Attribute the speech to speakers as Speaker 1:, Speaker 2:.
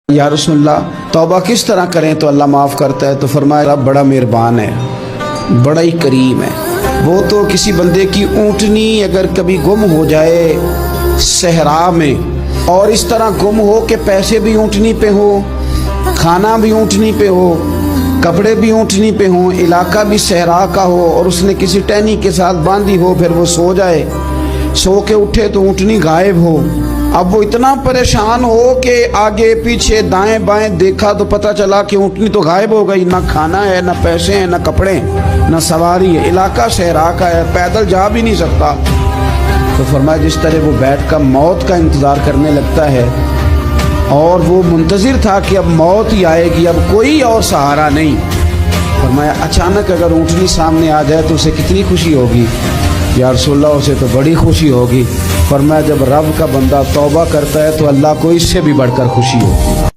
Speaker 1: یا رسول اللہ توبہ کس طرح کریں تو اللہ معاف کرتا ہے؟ تو فرمایا رب بڑا مہربان ہے، بڑا ہی کریم ہے۔ وہ تو کسی بندے کی اونٹنی اگر کبھی گم ہو جائے صحرا میں، اور اس طرح گم ہو کہ پیسے بھی اونٹنی پہ ہو، کھانا بھی اونٹنی پہ ہو، کپڑے بھی اونٹنی پہ ہوں، علاقہ بھی صحرا کا ہو، اور اس نے کسی ٹہنی کے ساتھ باندھی ہو، پھر وہ سو جائے، سو کے اٹھے تو اونٹنی غائب ہو۔ اب وہ اتنا پریشان ہو کہ آگے پیچھے دائیں بائیں دیکھا تو پتہ چلا کہ اونٹنی تو غائب ہو گئی، نہ کھانا ہے، نہ پیسے ہیں، نہ کپڑے ہیں، نہ سواری ہے، علاقہ صحرا کا ہے، پیدل جا بھی نہیں سکتا۔ تو فرمایا جس طرح وہ بیٹھ کر موت کا انتظار کرنے لگتا ہے، اور وہ منتظر تھا کہ اب موت ہی آئے گی، اب کوئی اور سہارا نہیں۔ فرمایا اچانک اگر اونٹنی سامنے آ جائے تو اسے کتنی خوشی ہوگی؟ یا رسول اللہ اسے تو بڑی خوشی ہوگی۔ فرمایا جب رب کا بندہ توبہ کرتا ہے تو اللہ کو اس سے بھی بڑھ کر خوشی ہوگی۔